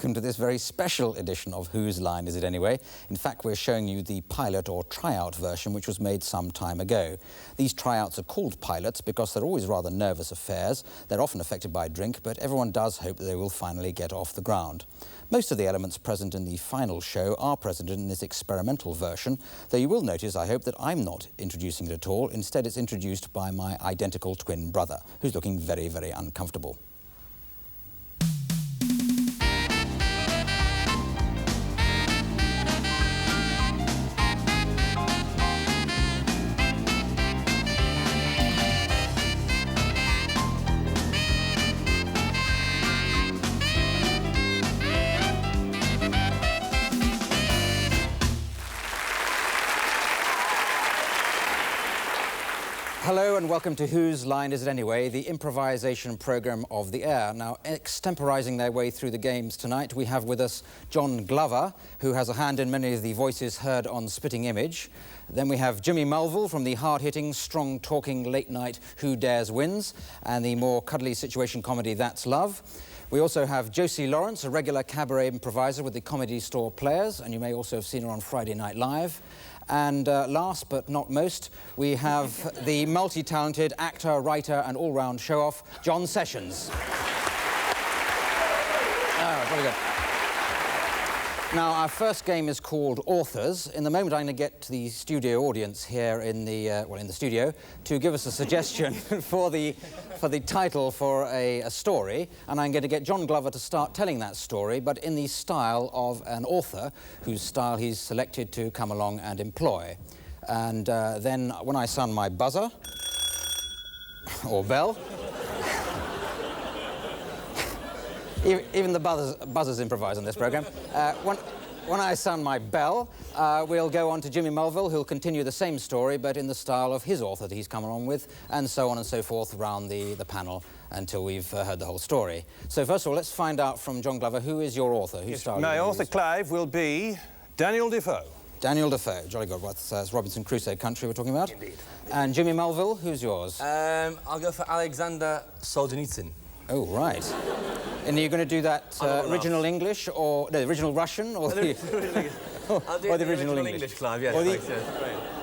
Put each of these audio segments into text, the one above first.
Welcome to this very special edition of Whose Line Is It Anyway? In fact, we're showing you the pilot or tryout version, which was made some time ago. These tryouts are called pilots because they're always rather nervous affairs. They're often affected by drink, but everyone does hope that they will finally get off the ground. Most of the elements present in the final show are present in this experimental version, though you will notice, I hope, that I'm not introducing it at all. Instead, it's introduced by my identical twin brother, who's looking very, very uncomfortable. Hello and welcome to Whose Line Is It Anyway, the improvisation programme of the air. Now, extemporising their way through the games tonight, we have with us John Glover, who has a hand in many of the voices heard on Spitting Image. Then we have Jimmy Mulville from the hard-hitting, strong-talking late-night Who Dares Wins and the more cuddly situation comedy That's Love. We also have Josie Lawrence, a regular cabaret improviser with the Comedy Store Players, and you may also have seen her on Friday Night Live. And last but not most, we have the multi-talented actor, writer and all-round show-off, John Sessions. Oh, very good. Now, our first game is called Authors. In the moment, I'm going to get the studio audience here in the, in the studio to give us a suggestion for the title for a story, and I'm going to get John Glover to start telling that story, but in the style of an author whose style he's selected to come along and employ. And then, when I sound my buzzer, or bell, even the buzzers improvise on this programme. When I sound my bell, we'll go on to Jimmy Mulville, who'll continue the same story, but in the style of his author that he's come along with, and so on and so forth around the panel until we've heard the whole story. So first of all, let's find out from John Glover, who is your author? Whose style my author, Clive, will be Daniel Defoe. Daniel Defoe, jolly good. It's Robinson Crusoe country we're talking about. Indeed. And Jimmy Mulville, who's yours? I'll go for Alexander Solzhenitsyn. Oh, right. And are you going to do that original English or no, original Russian or the, or the original English, Clive? Yes,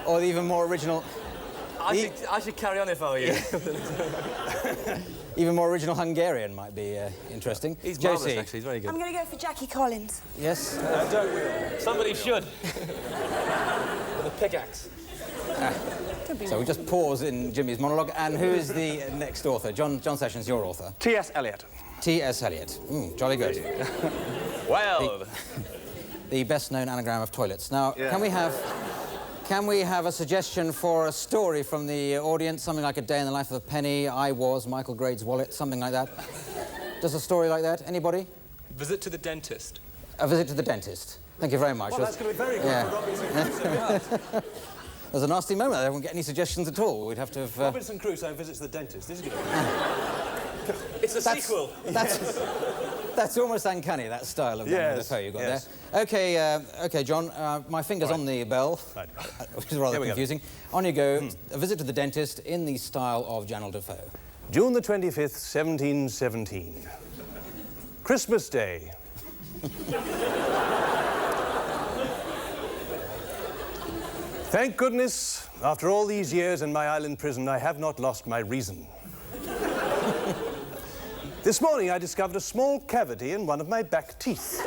or the even more original. I should carry on if I were you. Even more original Hungarian might be interesting. He's Josie. marvellous, actually. He's very good. I'm going to go for Jackie Collins. Yes. Don't we? Somebody should. With a pickaxe. So we just pause in Jimmy's monologue. And who is the next author? John Sessions, your author. T.S. Eliot. T.S. Eliot. Jolly good. Well. The best-known anagram of toilets. Now, yeah. Can we have a suggestion for a story from the audience? Something like A Day in the Life of a Penny, I Was, Michael Grade's Wallet, something like that. Just a story like that? Anybody? Visit to the dentist. A visit to the dentist. Thank you very much. Well, that's going to be very good for Robinson Crusoe. There's a nasty moment. I won't get any suggestions at all. We'd have to have... Robinson Crusoe visits the dentist. This is going to be... It's a sequel. That's almost uncanny, that style of Defoe you got there. OK, John, my finger's on the bell, which is rather confusing. On you go, A Visit to the Dentist in the style of Daniel Defoe. June the 25th, 1717. Christmas Day. Thank goodness, after all these years in my island prison, I have not lost my reason. This morning, I discovered a small cavity in one of my back teeth.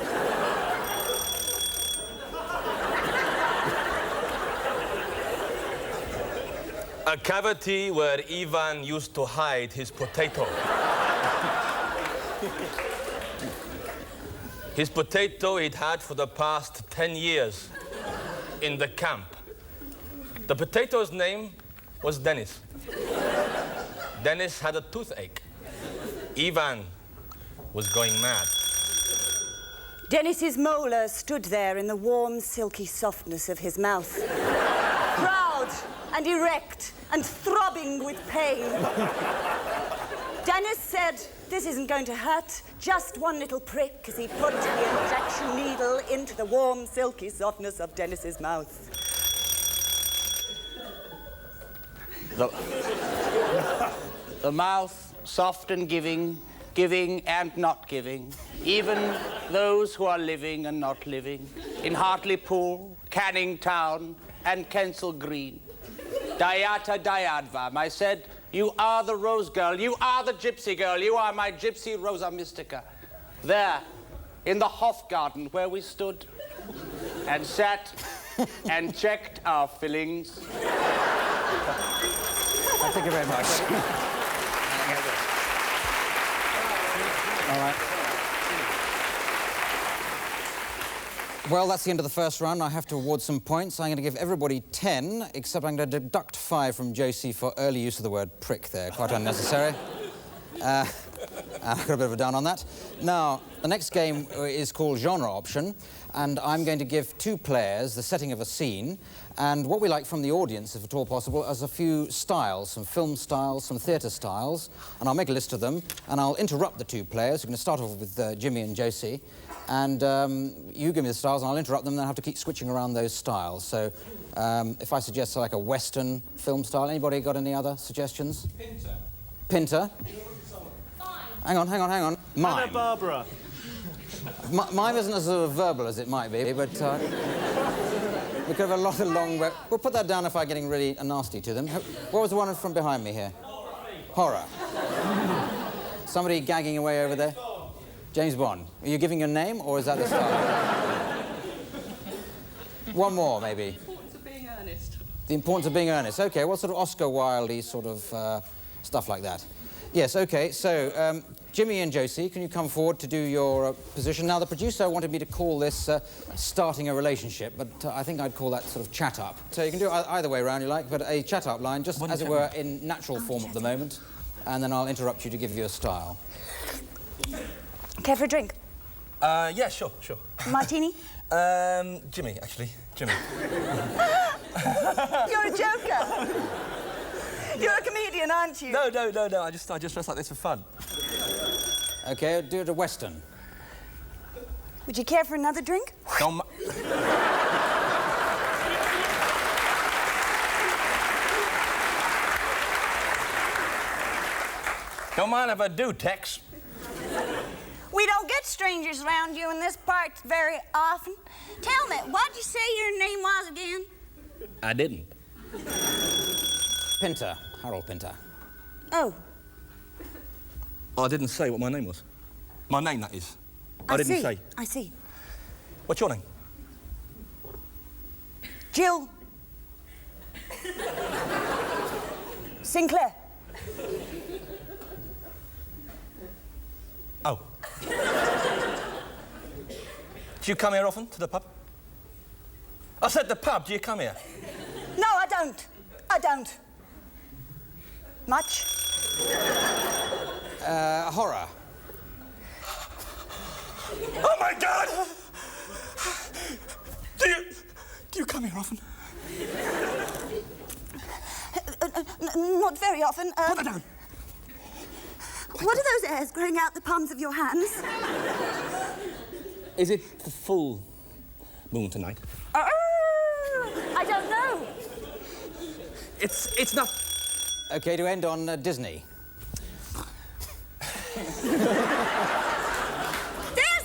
A cavity where Ivan used to hide his potato. His potato he'd had for the past 10 years in the camp. The potato's name was Dennis. Dennis had a toothache. Ivan was going mad. Dennis's molars stood there in the warm, silky softness of his mouth. Proud and erect and throbbing with pain. Dennis said, "This isn't going to hurt, just one little prick," as he put the injection needle into the warm, silky softness of Dennis's mouth. The mouth, soft and giving, giving and not giving, even those who are living and not living, in Hartlepool, Canning Town, and Kensal Green. Dayata Dayadvam, I said, you are the rose girl, you are the gypsy girl, you are my gypsy Rosa Mystica. There, in the Hofgarten where we stood and sat and checked our fillings. Thank you very much. All right. Well, that's the end of the first round. I have to award some points. I'm going to give everybody 10, except I'm going to deduct 5 from Josie for early use of the word prick there. Quite unnecessary. I've got a bit of a down on that. Now, the next game is called Genre Option, and I'm going to give 2 players the setting of a scene, and what we like from the audience, if at all possible, is a few styles, some film styles, some theatre styles, and I'll make a list of them, and I'll interrupt the 2 players. We're going to start off with Jimmy and Josie, and you give me the styles, and I'll interrupt them, and then I have to keep switching around those styles. So, if I suggest like a Western film style, anybody got any other suggestions? Pinter. Pinter? Hang on. Mime. Anna Barbara. Mime isn't as sort of verbal as it might be, but we could have a lot of long... We'll put that down if I'm getting really nasty to them. What was the one from behind me here? Horror. Somebody gagging away over there? James Bond. Are you giving your name, or is that the style? One more, maybe. The importance of being earnest. The importance of being earnest. OK, what sort of Oscar Wilde-y sort of stuff like that? Yes, OK, so Jimmy and Josie, can you come forward to do your position? Now, the producer wanted me to call this starting a relationship, but I think I'd call that sort of chat-up. So you can do it either way around you like, but a chat-up line, just as it were, in natural form at the moment, and then I'll interrupt you to give you a style. Care for a drink? Yeah, sure. Martini? Jimmy, actually. Jimmy. You're a joker. You're a comedian, aren't you? No. I just dress like this for fun. OK, do it a Western. Would you care for another drink? Don't mind if I do, Tex. We don't get strangers around you in this part very often. Tell me, what'd you say your name was again? I didn't. Pinter. Harold Pinter. Oh. I didn't say what my name was. My name, that is. I didn't say. I see. What's your name? Jill. Sinclair. Oh. Do you come here often, to the pub? I said the pub, do you come here? No, I don't. Much. Horror. Oh, my God! Do you come here often? Not very often. Put that down. What are those hairs growing out the palms of your hands? Is it the full moon tonight? I don't know. It's not... OK, to end on Disney. There's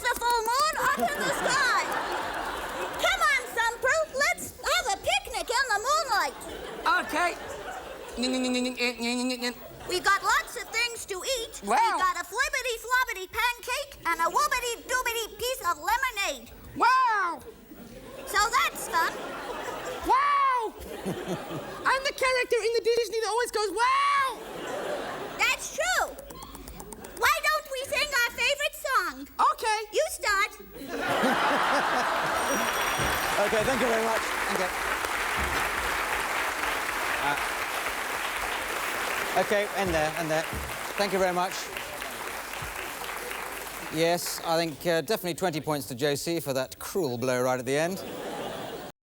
the full moon up in the sky. Come on, Thumper, let's have a picnic in the moonlight. OK. We got lots of things to eat. Wow. We got a flibbity-flobbity pancake and a woobity-doobity piece of lemonade. Wow! So that's fun. Wow! I'm the character in the Disney that always goes, wow! That's true. Why don't we sing our favorite song? OK. You start. OK, thank you very much. OK. OK, end there. Thank you very much. Yes, I think definitely 20 points to Josie for that cruel blow right at the end.